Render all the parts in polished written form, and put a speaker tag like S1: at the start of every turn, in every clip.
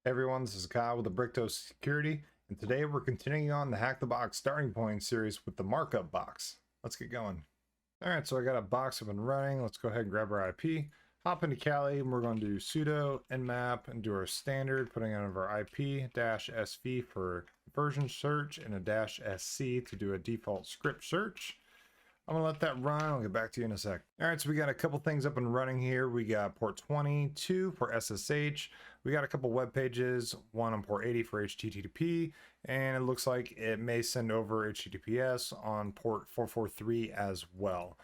S1: Hey everyone, this is Kyle with the Brickto Security, and today we're continuing on the Hack the Box starting point series with the markup box. Let's get going. Alright, so I got a box up and running. Let's go ahead and grab our IP, hop into Kali, and we're going to do sudo nmap and do our standard, putting in our IP -sv for version search and a -sc to do a default script search. I'm gonna let that run. I'll get back to you in a sec. All right, so we got a couple things up and running here. We got port 22 for SSH. We got a couple web pages, one on port 80 for HTTP, and it looks like it may send over HTTPS on port 443 as well.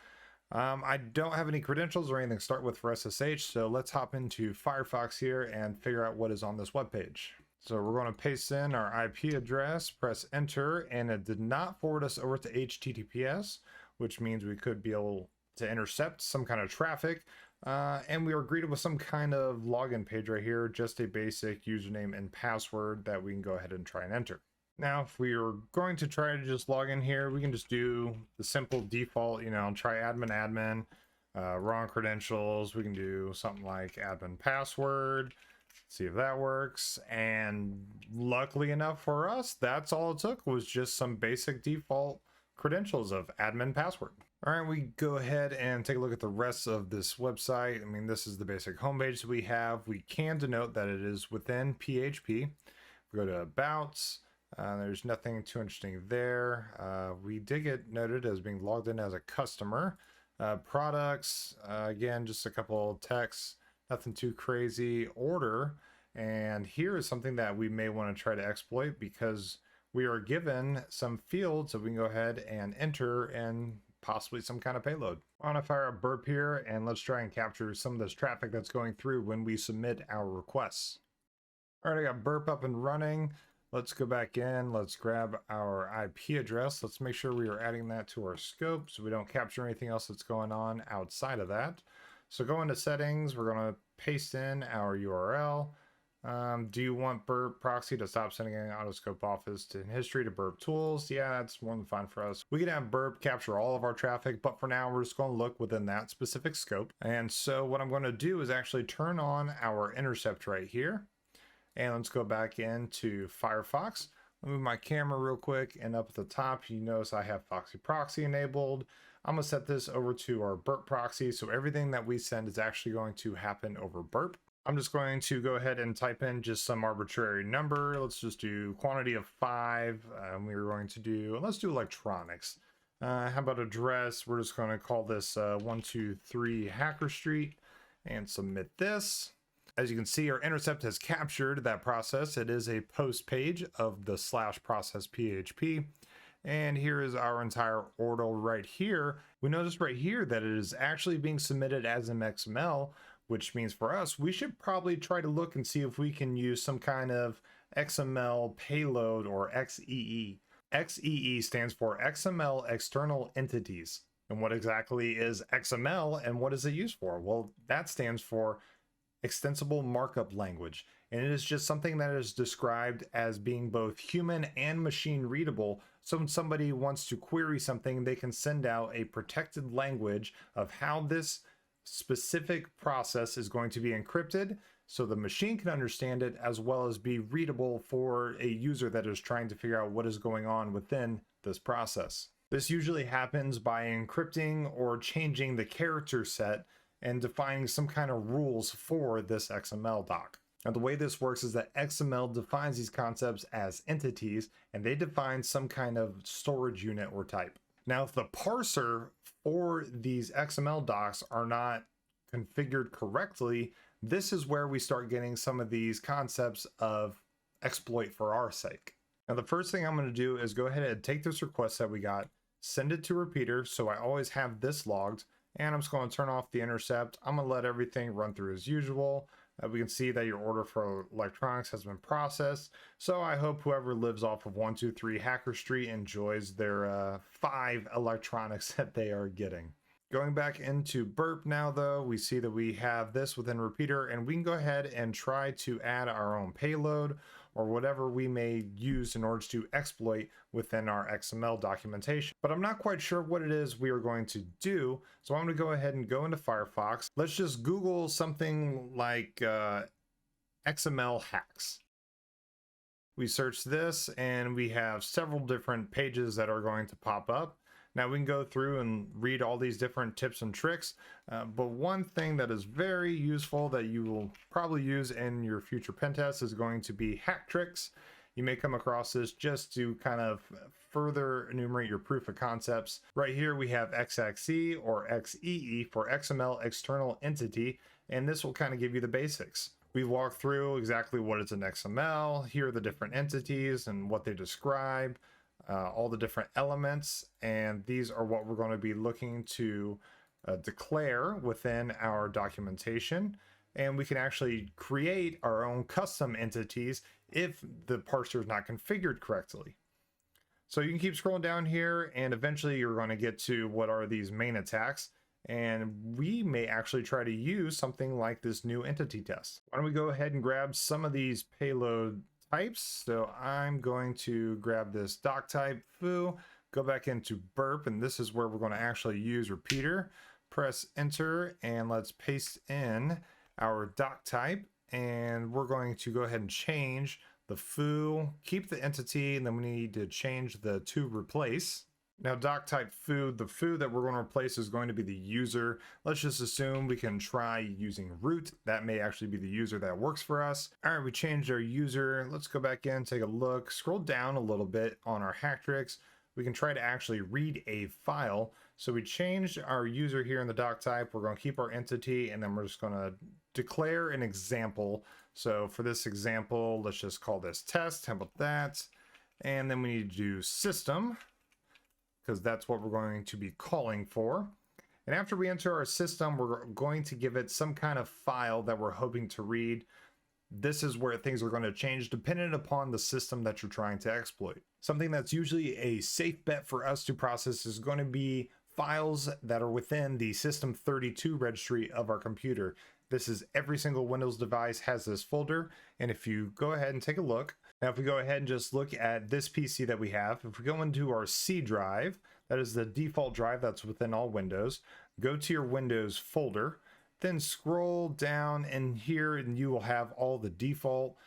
S1: I don't have any credentials or anything to start with for SSH, so let's hop into Firefox here and figure out what is on this web page. So we're going to paste in our IP address, press enter, and it did not forward us over to HTTPS, which means we could be able to intercept some kind of traffic. And we are greeted with some kind of login page right here, just a basic username and password that we can go ahead and try and enter. Now, if we are going to try to just log in here, we can just do the simple default, try admin, wrong credentials. We can do something like admin password, see if that works. And luckily enough for us, that's all it took, was just some basic default credentials of admin password. All right, we go ahead and take a look at the rest of this website. I mean, this is the basic homepage that we have. We can denote that it is within PHP. We go to Abouts. There's nothing too interesting there. We did get noted as being logged in as a customer. Products, again, just a couple texts, nothing too crazy. Order, and here is something that we may want to try to exploit because we are given some fields that we can go ahead and enter and possibly some kind of payload. I want to fire a burp here and let's try and capture some of this traffic that's going through when we submit our requests. All right, I got burp up and running. Let's go back in. Let's grab our IP address. Let's make sure we are adding that to our scope so we don't capture anything else that's going on outside of that. So go into settings. We're going to paste in our URL. Do you want burp proxy to stop sending an autoscope office to history to burp tools? Yeah, that's more than fine for us. We can have burp capture all of our traffic, but for now we're just going to look within that specific scope. And so what I'm going to do is actually turn on our intercept right here. And let's go back into Firefox. I'll move my camera real quick, and up at the top you notice I have Foxy Proxy enabled. I'm going to set this over to our burp proxy, so everything that we send is actually going to happen over burp. I'm just going to go ahead and type in just some arbitrary number. Let's just do quantity of 5. We're going to do, let's do electronics. How about address? We're just going to call this 123 Hacker Street and submit this. As you can see, our intercept has captured that process. It is a post page of the /process PHP. And here is our entire order right here. We notice right here that it is actually being submitted as an XML, which means for us, we should probably try to look and see if we can use some kind of XML payload or XEE. XEE stands for XML External Entities. And what exactly is XML and what is it used for? Well, that stands for Extensible Markup Language. And it is just something that is described as being both human and machine readable. So when somebody wants to query something, they can send out a protected language of how this specific process is going to be encrypted so the machine can understand it, as well as be readable for a user that is trying to figure out what is going on within this process. This usually happens by encrypting or changing the character set and defining some kind of rules for this XML doc. Now, the way this works is that XML defines these concepts as entities, and they define some kind of storage unit or type. Now, if the parser for these XML docs are not configured correctly, this is where we start getting some of these concepts of exploit for our sake. Now, the first thing I'm going to do is go ahead and take this request that we got, send it to repeater, so I always have this logged, and I'm just going to turn off the intercept. I'm going to let everything run through as usual. We can see that your order for electronics has been processed. So I hope whoever lives off of 123 Hacker Street enjoys their 5 electronics that they are getting. Going back into burp now though, we see that we have this within repeater, and we can go ahead and try to add our own payload or whatever we may use in order to exploit within our XML documentation. But I'm not quite sure what it is we are going to do, so I'm going to go ahead and go into Firefox. Let's just Google something like XML hacks. We search this and we have several different pages that are going to pop up. Now we can go through and read all these different tips and tricks, but one thing that is very useful that you will probably use in your future pen tests is going to be Hacktricks. You may come across this just to kind of further enumerate your proof of concepts. Right here we have XXE or XEE for XML external entity, and this will kind of give you the basics. We walk through exactly what is an XML, here are the different entities and what they describe, all the different elements, and these are what we're going to be looking to declare within our documentation. And we can actually create our own custom entities if the parser is not configured correctly. So you can keep scrolling down here and eventually you're going to get to what are these main attacks. And we may actually try to use something like this new entity test. Why don't we go ahead and grab some of these payload types. So I'm going to grab this doc type foo, go back into burp, and this is where we're going to actually use repeater. Press enter and let's paste in our doc type, and we're going to go ahead and change the foo, keep the entity, and then we need to change the to replace. Now doc type foo, the foo that we're going to replace is going to be the user. Let's just assume we can try using root. That may actually be the user that works for us. All right, we changed our user. Let's go back in, take a look, scroll down a little bit on our Hacktricks. We can try to actually read a file. So we changed our user here in the doc type. We're going to keep our entity, and then we're just going to declare an example. So for this example, let's just call this test. How about that? And then we need to do system, because that's what we're going to be calling for. And after we enter our system, we're going to give it some kind of file that we're hoping to read. This is where things are going to change depending upon the system that you're trying to exploit. Something that's usually a safe bet for us to process is going to be files that are within the system32 registry of our computer. This is every single Windows device has this folder, and if you go ahead and take a look, now if we go ahead and just look at this PC that we have, if we go into our C drive, that is the default drive that's within all Windows, go to your Windows folder, then scroll down in here and you will have all the default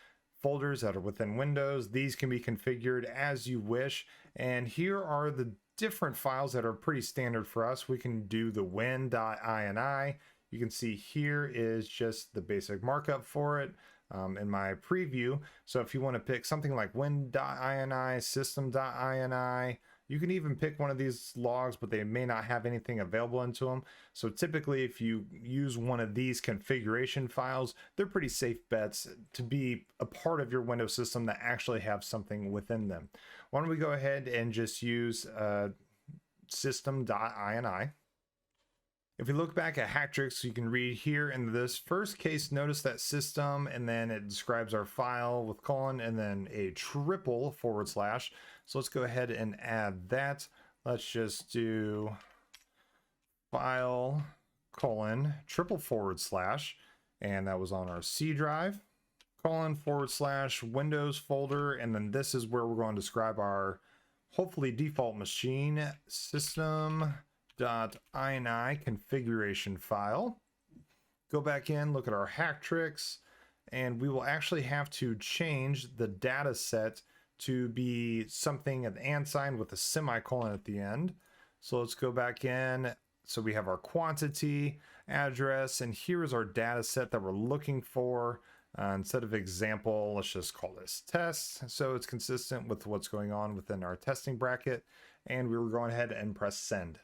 S1: folders that are within Windows. These can be configured as you wish, and here are the different files that are pretty standard for us. We can do the win.ini. You can see here is just the basic markup for it in my preview. So if you want to pick something like win.ini, system.ini, you can even pick one of these logs, but they may not have anything available into them. So typically if you use one of these configuration files, they're pretty safe bets to be a part of your Windows system that actually have something within them. Why don't we go ahead and just use system.ini. If we look back at Hacktricks, you can read here in this first case, notice that system, and then it describes our file with colon and then a triple /. So let's go ahead and add that. Let's just do file colon triple /, and that was on our C drive, colon / Windows folder, and then this is where we're going to describe our hopefully default machine system.ini configuration file. Go back in, look at our Hacktricks, and we will actually have to change the data set to be something an and sign with a semicolon at the end. So let's go back in. So we have our quantity address, and here is our data set that we're looking for. Instead of example, let's just call this test, so it's consistent with what's going on within our testing bracket, and we were going ahead and press send.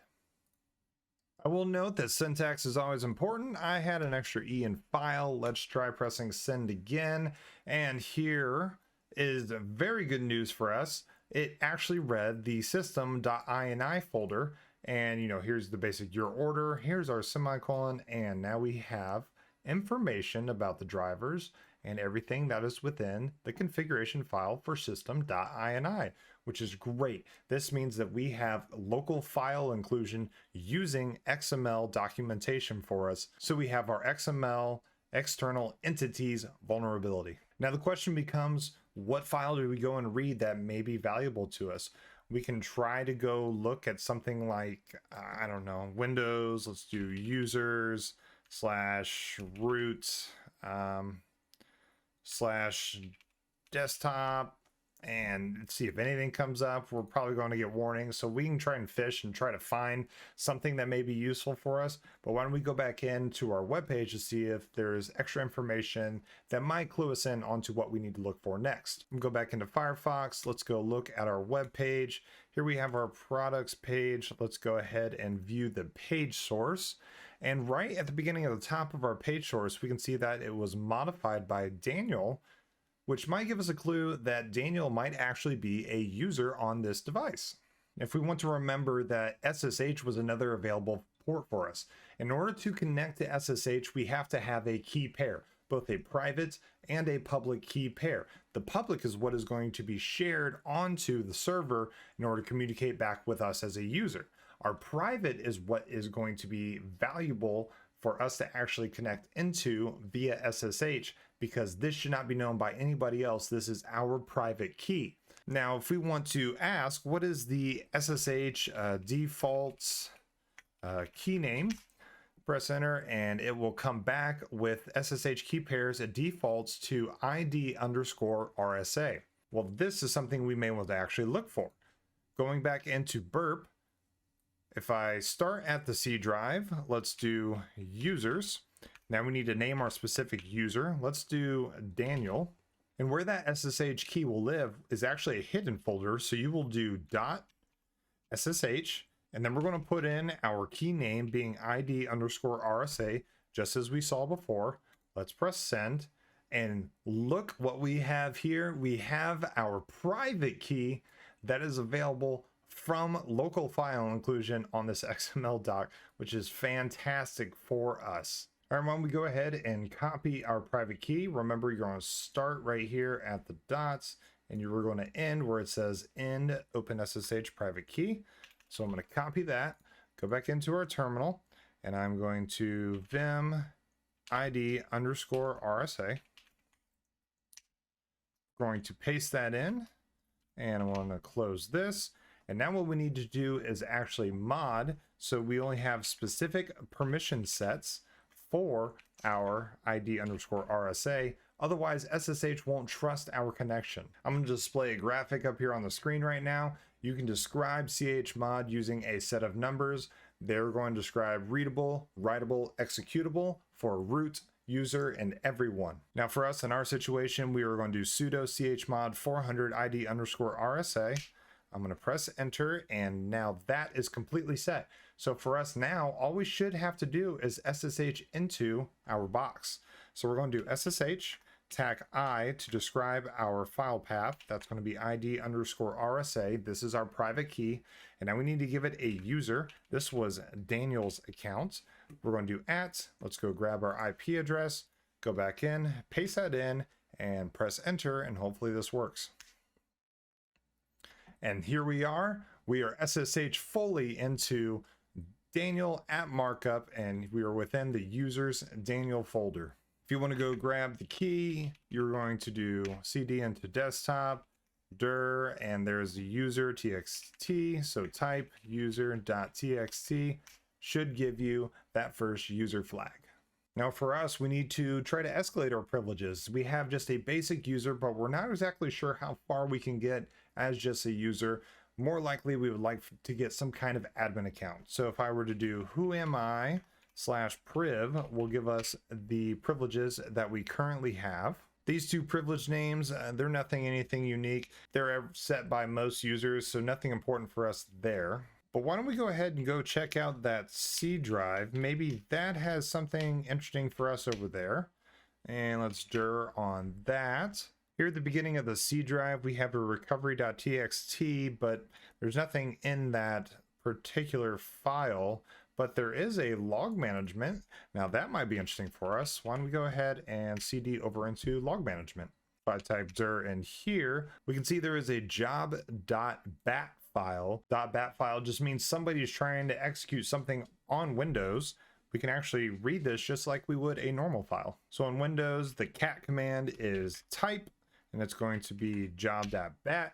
S1: I will note that syntax is always important. I had an extra E in file. Let's try pressing send again, and here is very good news for us. It actually read the system.ini folder, and here's the basic your order, here's our semicolon, and now we have information about the drivers and everything that is within the configuration file for system.ini, which is great. This means that we have local file inclusion using XML documentation for us. So we have our XML external entities vulnerability. Now the question becomes, what file do we go and read that may be valuable to us? We can try to go look at something like, I don't know, Windows. Let's do users /root /desktop and see if anything comes up. We're probably going to get warnings, so we can try and fish and try to find something that may be useful for us. But why don't we go back into our webpage to see if there's extra information that might clue us in onto what we need to look for next. We'll go back into Firefox. Let's go look at our webpage. Here we have our products page. Let's go ahead and view the page source. And right at the beginning of the top of our page source, we can see that it was modified by Daniel, which might give us a clue that Daniel might actually be a user on this device. If we want to remember that SSH was another available port for us, in order to connect to SSH, we have to have a key pair, both a private and a public key pair. The public is what is going to be shared onto the server in order to communicate back with us as a user. Our private is what is going to be valuable for us to actually connect into via SSH, because this should not be known by anybody else. This is our private key. Now, if we want to ask, what is the SSH default key name? Press enter and it will come back with SSH key pairs. It defaults to ID_RSA. Well, this is something we may want to actually look for. Going back into burp, if I start at the C drive, let's do users. Now we need to name our specific user. Let's do Daniel. And where that SSH key will live is actually a hidden folder. So you will do .ssh, and then we're going to put in our key name being ID_RSA, just as we saw before. Let's press send. And look what we have here. We have our private key that is available from local file inclusion on this XML doc, which is fantastic for us. All right, why don't we go ahead and copy our private key. Remember, you're going to start right here at the dots, and you're going to end where it says end OpenSSH private key. So I'm going to copy that, go back into our terminal, and I'm going to vim ID_RSA. Going to paste that in, and I'm going to close this. And now what we need to do is actually mod, so we only have specific permission sets for our ID_RSA. Otherwise, SSH won't trust our connection. I'm going to display a graphic up here on the screen right now. You can describe chmod using a set of numbers. They're going to describe readable, writable, executable for root, user, and everyone. Now for us in our situation, we are going to do sudo chmod 400 ID_RSA. I'm going to press enter, and now that is completely set. So for us now, all we should have to do is SSH into our box. So we're going to do SSH, tac I to describe our file path. That's going to be ID_RSA. This is our private key. And now we need to give it a user. This was Daniel's account. We're going to do @ let's go grab our IP address, go back in, paste that in, and press enter, and hopefully this works. And here we are SSH fully into Daniel at Markup, and we are within the users Daniel folder. If you want to go grab the key, you're going to do cd into desktop, dir, and there's the user txt. So type user.txt should give you that first user flag. Now for us, we need to try to escalate our privileges. We have just a basic user, but we're not exactly sure how far we can get as just a user. More likely, we would like to get some kind of admin account. So if I were to do whoami/priv will give us the privileges that we currently have. These two privilege names, they're anything unique. They're set by most users, so nothing important for us there. But why don't we go ahead and go check out that C drive? Maybe that has something interesting for us over there. And let's dir on that. Here at the beginning of the C drive, we have a recovery.txt, but there's nothing in that particular file, but there is a log management. Now that might be interesting for us. Why don't we go ahead and cd over into log management? If I type dir in here, we can see there is a job.bat file. .bat file just means somebody is trying to execute something on Windows. We can actually read this just like we would a normal file. So on Windows, the cat command is type, and it's going to be job.bat.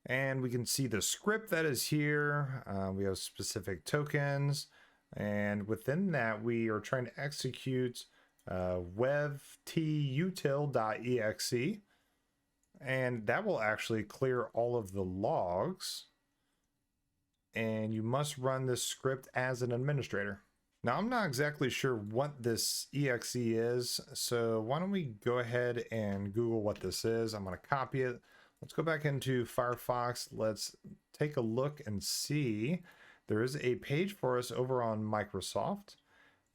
S1: And we can see the script that is here. We have specific tokens, and within that we are trying to execute webtutil.exe. and that will actually clear all of the logs. And you must run this script as an administrator. Now, I'm not exactly sure what this exe is, so why don't we go ahead and Google what this is. I'm going to copy it. Let's go back into Firefox. Let's take a look and see. There is a page for us over on Microsoft,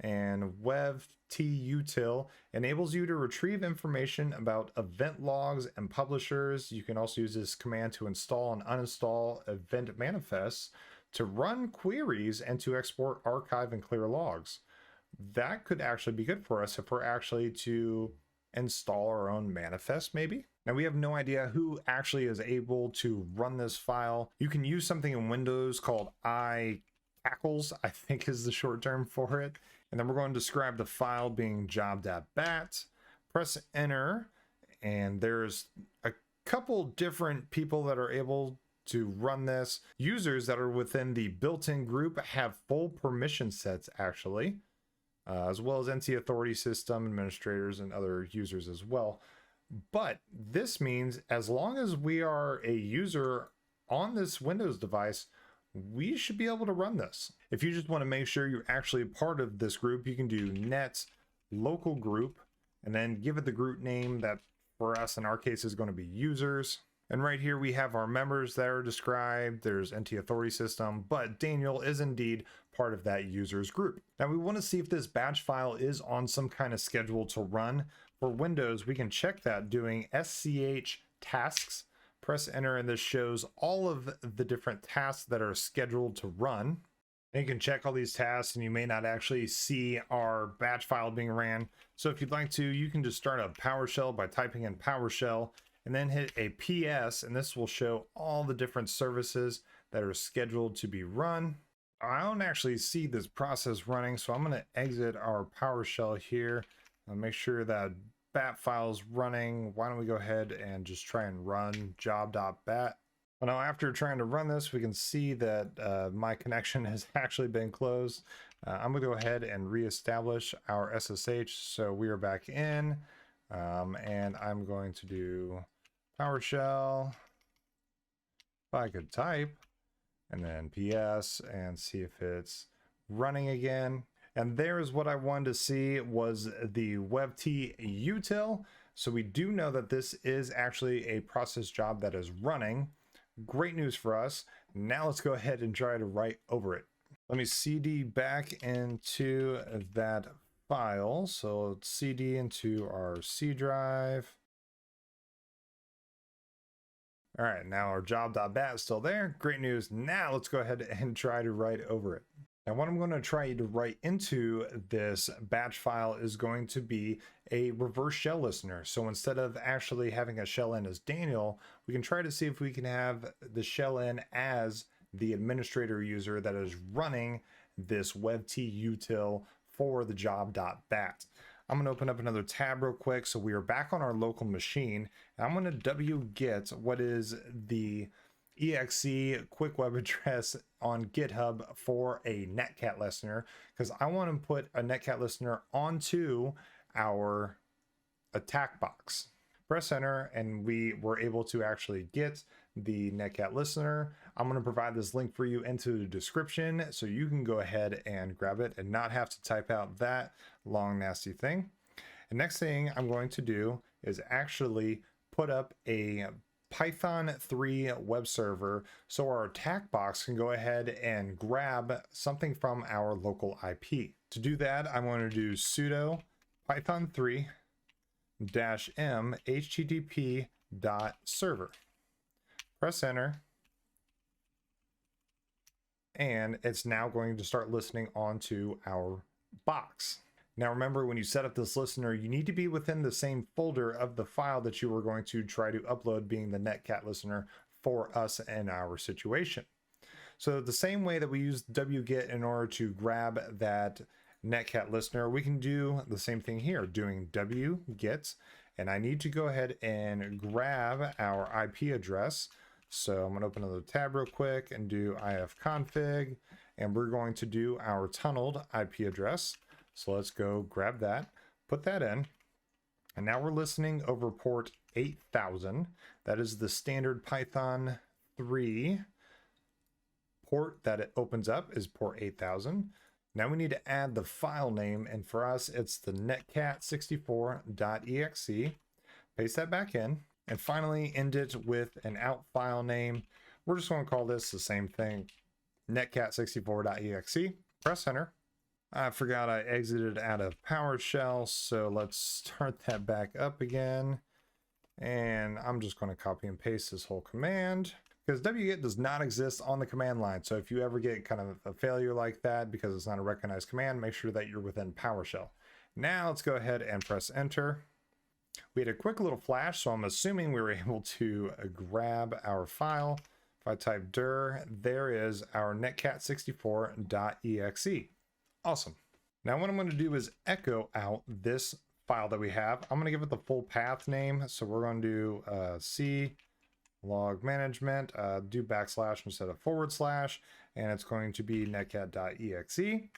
S1: and webtutil enables you to retrieve information about event logs and publishers. You can also use this command to install and uninstall event manifests, to run queries, and to export, archive, and clear logs. That could actually be good for us if we're actually to install our own manifest, maybe. Now, we have no idea who actually is able to run this file. You can use something in Windows called iCackles, I think is the short term for it. And then we're going to describe the file being job.bat. Press enter, and there's a couple different people that are able to run this. Users that are within the built-in group have full permission sets, actually, as well as NT authority system administrators and other users as well. But this means as long as we are a user on this Windows device, we should be able to run this. If you just want to make sure you're actually part of this group, you can do net local group and then give it the group name that for us in our case is going to be users. And right here we have our members that are described. There's NT authority system, but Daniel is indeed part of that users group. Now we want to see if this batch file is on some kind of schedule to run. For Windows, we can check that doing sch tasks. Press enter, and this shows all of the different tasks that are scheduled to run. And you can check all these tasks, and you may not actually see our batch file being ran. So if you'd like to, you can just start a PowerShell by typing in PowerShell and then hit a PS, and this will show all the different services that are scheduled to be run. I don't actually see this process running, so I'm going to exit our PowerShell here and make sure that bat file is running. Why don't we go ahead and just try and run job.bat. Well, now after trying to run this, we can see that my connection has actually been closed. I'm going to go ahead and reestablish our SSH. So we are back in, and I'm going to do PowerShell. If I could type, and then PS, and see if it's running again. And there's what I wanted to see was the webtutil. So we do know that this is actually a process job that is running. Great news for us. Now let's go ahead and try to write over it. Let me CD back into that file. So let's CD into our C drive. All right, now our job.bat is still there. Great news. Now let's go ahead and try to write over it. And what I'm going to try to write into this batch file is going to be a reverse shell listener. So instead of actually having a shell in as Daniel, we can try to see if we can have the shell in as the administrator user that is running this webtutil for the job.bat. I'm going to open up another tab real quick. So we are back on our local machine. And I'm going to wget what is the exe quick web address on GitHub for a netcat listener, because I want to put a netcat listener onto our attack box. Press enter, and we were able to actually get the netcat listener. I'm going to provide this link for you into the description so you can go ahead and grab it and not have to type out that long nasty thing. And next thing I'm going to do is actually put up a Python 3 web server so our attack box can go ahead and grab something from our local IP. To do that, I'm going to do sudo python 3 -m http.server. Press enter, and it's now going to start listening onto our box. Now remember, when you set up this listener, you need to be within the same folder of the file that you were going to try to upload, being the netcat listener for us in our situation. So the same way that we use wget in order to grab that netcat listener, we can do the same thing here, doing wget, and I need to go ahead and grab our IP address. So I'm going to open another tab real quick and do ifconfig, and we're going to do our tunneled IP address. So let's go grab that, put that in, and now we're listening over port 8000. That is the standard Python 3 port that it opens up is port 8000. Now we need to add the file name, and for us it's the netcat64.exe. Paste that back in, and finally end it with an out file name. We're just going to call this the same thing, netcat64.exe. Press enter. I forgot I exited out of PowerShell, so let's start that back up again. And I'm just going to copy and paste this whole command, because wget does not exist on the command line. So if you ever get kind of a failure like that because it's not a recognized command, make sure that you're within PowerShell. Now let's go ahead and press enter. We had a quick little flash, so I'm assuming we were able to grab our file. If I type dir, there is our netcat64.exe. Awesome. Now what I'm going to do is echo out this file that we have. I'm going to give it the full path name. So we're going to do C log management, do backslash instead of /, and it's going to be netcat.exe. Then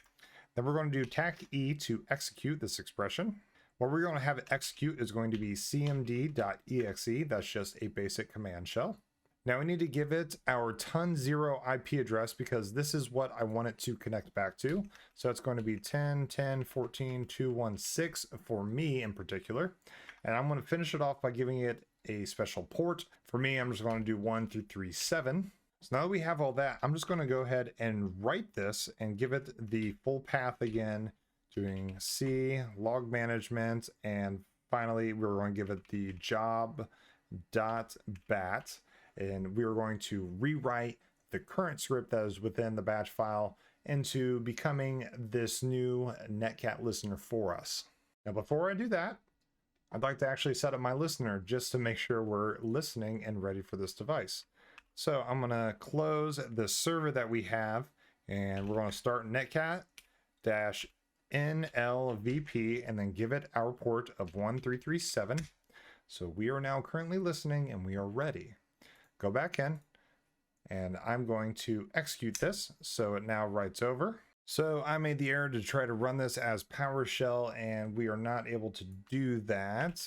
S1: we're going to do tac e to execute this expression. What we're going to have it execute is going to be cmd.exe. That's just a basic command shell. Now we need to give it our ton0 IP address because this is what I want it to connect back to. So it's going to be 10.10.14.216 for me in particular. And I'm going to finish it off by giving it a special port. For me, I'm just going to do 1237. So now that we have all that, I'm just going to go ahead and write this and give it the full path again, doing C log management. And finally, we're going to give it the job.bat. And we are going to rewrite the current script that is within the batch file into becoming this new netcat listener for us. Now, before I do that, I'd like to actually set up my listener just to make sure we're listening and ready for this device. So I'm going to close the server that we have, and we're going to start netcat-nlvp and then give it our port of 1337. So we are now currently listening and we are ready. Go back in, and I'm going to execute this so it now writes over. So I made the error to try to run this as PowerShell, and we are not able to do that.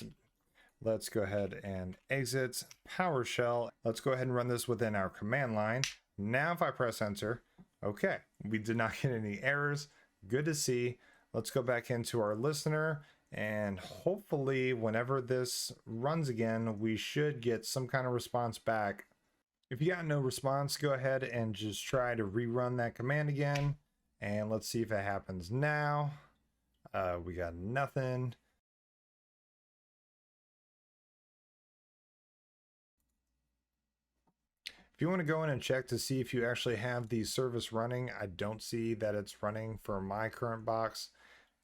S1: Let's go ahead and exit PowerShell. Let's go ahead and run this within our command line. Now if I press enter, okay, we did not get any errors. Good to see. Let's go back into our listener, and hopefully whenever this runs again, we should get some kind of response back. If you got no response, go ahead and just try to rerun that command again. And let's see if it happens now. We got nothing. If you want to go in and check to see if you actually have the service running, I don't see that it's running for my current box.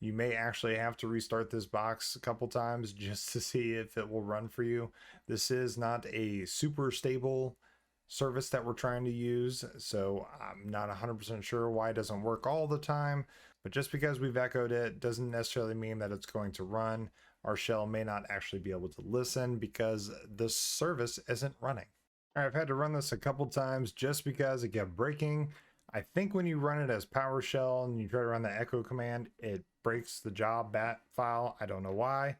S1: You may actually have to restart this box a couple times just to see if it will run for you. This is not a super stable service that we're trying to use, so I'm not 100% sure why it doesn't work all the time, but just because we've echoed it doesn't necessarily mean that it's going to run. Our shell may not actually be able to listen because the service isn't running. All right, I've had to run this a couple times just because it kept breaking. I think when you run it as PowerShell and you try to run the echo command, it breaks the job.bat file. I don't know why,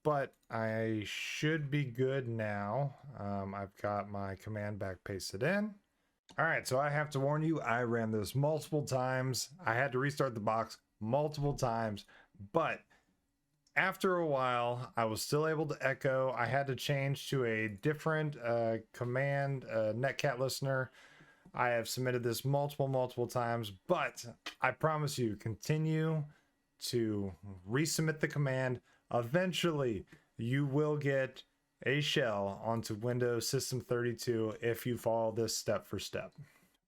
S1: but I should be good now. I've got my command back pasted in. All right, so I have to warn you, I ran this multiple times. I had to restart the box multiple times, but after a while, I was still able to echo. I had to change to a different command, netcat listener. I have submitted this multiple times, but I promise you, continue to resubmit the command. Eventually, you will get a shell onto Windows System 32 if you follow this step for step.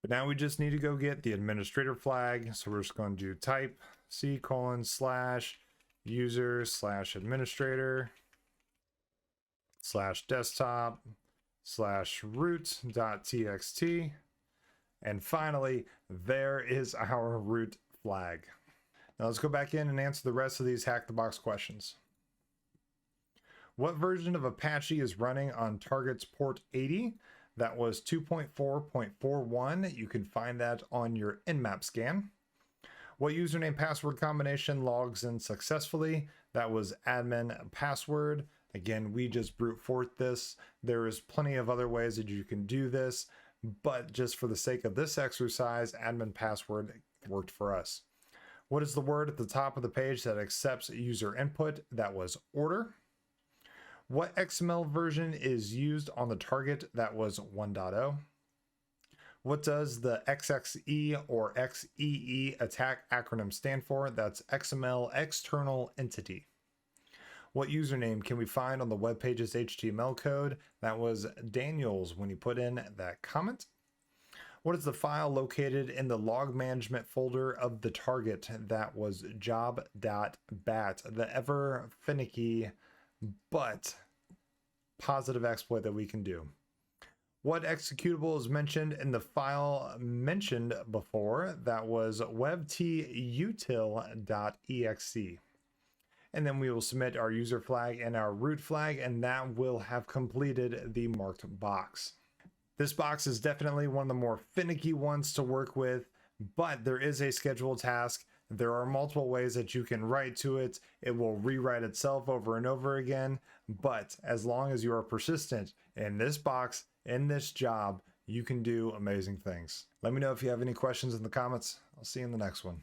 S1: But now we just need to go get the administrator flag. So we're just going to do type c:/user/administrator/desktop/root.txt. And finally, there is our root flag. Now let's go back in and answer the rest of these Hack the Box questions. What version of Apache is running on target's port 80? That was 2.4.41. You can find that on your nmap scan. What username password combination logs in successfully? That was admin password. Again, we just brute force this. There is plenty of other ways that you can do this, but just for the sake of this exercise, admin password worked for us. What is the word at the top of the page that accepts user input? That was order. What XML version is used on the target? That was 1.0. What does the XXE or XEE attack acronym stand for? That's XML External Entity. What username can we find on the web page's HTML code? That was Daniel's when you put in that comment. What is the file located in the log management folder of the target? That was job.bat, the ever finicky but positive exploit that we can do. What executable is mentioned in the file mentioned before? That was webtutil.exe. And then we will submit our user flag and our root flag, and that will have completed the marked box. This box is definitely one of the more finicky ones to work with, but there is a scheduled task. There are multiple ways that you can write to it. It will rewrite itself over and over again, but as long as you are persistent in this box, in this job, you can do amazing things. Let me know if you have any questions in the comments. I'll see you in the next one.